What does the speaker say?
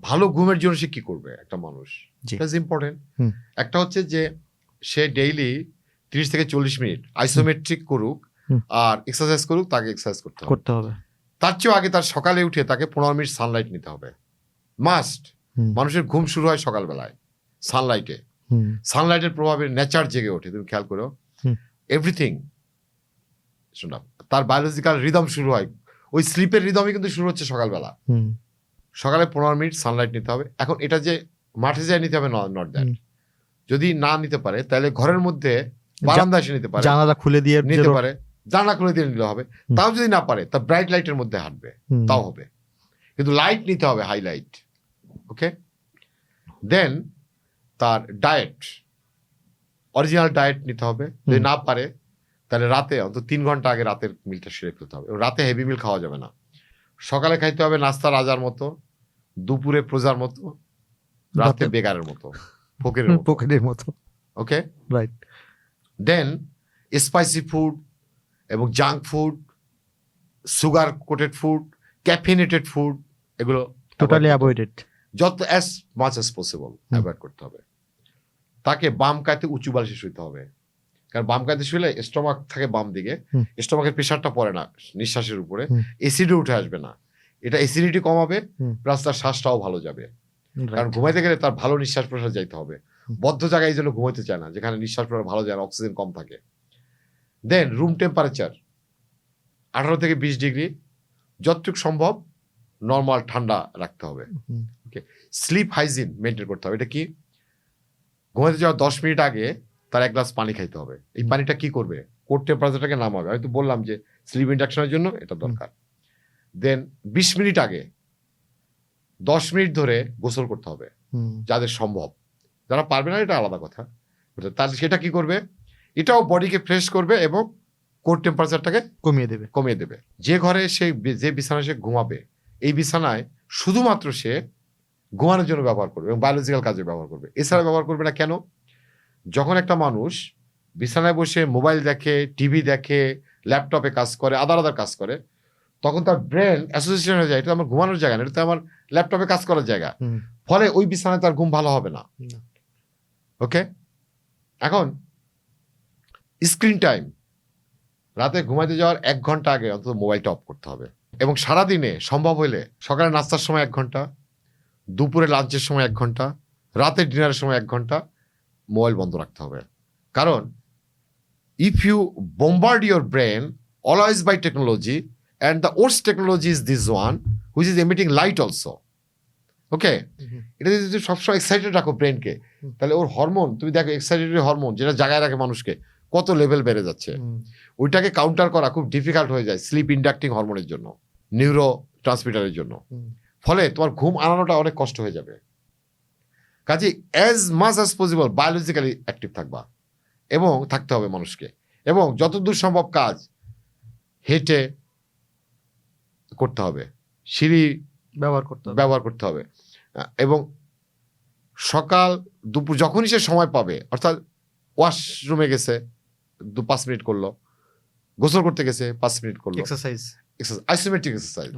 ভালো ঘুমের জন্য সে কি করবে একটা মানুষ, জি। That's important. হুম। একটা হচ্ছে যে সে ডেইলি 30 থেকে 40 মিনিট আইসোমেট্রিক করুক হুম। আর এক্সারসাইজ করুক, তাকে এক্সারসাইজ করতে হবে। তার চেয়েও আগে তার সকালে উঠে তাকে 15 মিনিট সানলাইট নিতে হবে, মাস্ট। হুম। মানুষের ঘুম শুরু হয় সকালবেলায় সানলাইটে। হুম। সানলাইটের প্রভাবে নেচার জেগে ওঠে, তুমি খেয়াল করো। হুম। এভরিথিং শোনা, তার বায়োলজিক্যাল রিদম শুরু হয়, ওই স্লিপের রিদমই কিন্তু শুরু হচ্ছে সকালবেলা। হুম। সকালে 15 মিনিট সানলাইট নিতে হবে। এখন এটা যে মাঠে যায় নিতে হবে, নট দ্যাট। যদি না নিতে পারে তাহলে ঘরের মধ্যে বারান্দা এসে নিতে পারে, জানালা খুলে দিয়ে নিতে পারে, জানলা খুলে দিয়ে নিলে হবে। হুম। তাও যদি না পারে তা ব্রাইট লাইটের মধ্যে হাঁটবে, তাও হবে। কিন্তু লাইট নিতে হবে, হাইলাইট। ওকে, দেন তার ডায়েট, অরিজিনাল ডায়েট নিতে হবে। যদি না পারে তাহলে রাতে অন্তত 3 ঘন্টা আগে রাতের মিলটা সেরে ফেলতে হবে। রাতে হেভি মিল খাওয়া যাবে না। সকালে খাইতে হবে নাস্তা রাজার মতো, দুপুরে প্রজার মতো, রাতে বেগারের মতো, ফকিরের মতো। Okay, right. Then spicy food এবং junk food, sugar coated food, caffeinated food, এগুলো টোটালি অ্যাভয়েডেড, যত as much as possible avoid করতে হবে। তাকে বাম কাতে উঁচু বালিশে শুইতে হবে, কারণ বাম কাতে শুলে স্টমাক থাকে বাম দিকে, স্টমাকের প্রেশারটা পড়ে না নিঃশ্বাসের উপরে, এসিডও উঠে আসবে না। এটা অ্যাসিডিটি কমাবে, প্লাস তার শ্বাসটাও ভালো যাবে। কারণ ঘুমাইতে গেলে তার ভালো নিঃশ্বাস প্রশ্বাস যাইতে হবে। বদ্ধ জায়গায় এই জন্য ঘুমাইতে চায় না, যেখানে নিঃশ্বাস প্রশ্বাস ভালো যায় না, অক্সিজেন কম থাকে। দেন রুম টেম্পারেচার 18 থেকে 20 ডিগ্রি, যতটুকু সম্ভব নর্মাল ঠান্ডা রাখতে হবে। ওকে, স্লিপ হাইজিন মেনটেন করতে হবে। এটা কি? ঘুমাইতে যাওয়ার 10 মিনিট আগে তার 1 গ্লাস পানি খাইতে হবে। এই পানিটা কি করবে? কোর টেম্পারেচারটাকে নামাবে। আমি তো বললাম যে স্লিপ ইন্ডাকশনের জন্য এটা দরকার। দেন 20 মিনিট আগে 10 মিনিট ধরে গোসল করতে হবে, যাদের সম্ভব। যারা পারবে না এটা আলাদা কথা। তাহলে সেটা কি করবে? এটাও বডিকে ফ্রেশ করবে এবং কোর টেম্পারেচারটাকে কমিয়ে দেবে। যে ঘরে যে বিছানায় সে ঘুমাবে, এই বিছানায় শুধুমাত্র সে ঘুমানোর জন্য ব্যবহার করবে এবং বায়োলজিক্যাল কাজে ব্যবহার করবে, এছাড়া ব্যবহার করবে না। কেন? যখন একটা মানুষ বিছানায় বসে মোবাইল দেখে, টিভি দেখে, ল্যাপটপে কাজ করে, আদার কাজ করে, তখন তার ব্রেন অ্যাসোসিয়েশন হয়ে যায়, এটা আমার ঘুমানোর জায়গা না, এটা আমার ল্যাপটপে কাজ করার জায়গা। ফলে ওই বিছানায় তার ঘুম ভালো হবে না। ওকে, এখন স্ক্রিন টাইম, রাতে ঘুমাইতে যাওয়ার 1 ঘন্টা আগে অন্তত মোবাইলটা অফ করতে হবে। এবং সারাদিনে সম্ভব হলে সকালে নাস্তার সময় 1 ঘন্টা, দুপুরে লাঞ্চের সময় 1 ঘন্টা, রাতে ডিনারের সময় 1 ঘন্টা মোবাইল বন্ধ রাখতে হবে। কারণ if you bombard your brain always by technology, and the worst technology is this one which is emitting light also. ওকে, এটা যদি সবসময় এক্সাইটেড রাখো ব্রেনকে, তাহলে ওর হরমোন, তুমি দেখো এক্সাইটেড হরমোন যেটা জায়গায় রাখে মানুষকে, কত লেভেল বেড়ে যাচ্ছে। ওইটাকে কাউন্টার করা খুব ডিফিকাল্ট হয়ে যায় স্লিপ ইন্ডাক্টিং হরমোনের জন্য, নিউরো ট্রান্সমিটারের জন্য। ফলে তোমার ঘুম আনানোটা অনেক কষ্ট হয়ে যাবে। কাজে as much as possible biologically active থাকবা এবং থাকতে হবে মানুষকে। এবং যতদূর সম্ভব কাজ হেঁটে করতে হবে, সিঁড়ি ব্যবহার করতে হবে। এবং সকাল দুপুর যখনই সে সময় পাবে, অর্থাৎ ওয়াশরুমে গেছে 5 মিনিট করলো, গোসল করতে গেছে 5 মিনিট করলো, এক্সারসাইজ, আইসোমেট্রিক এক্সারসাইজ।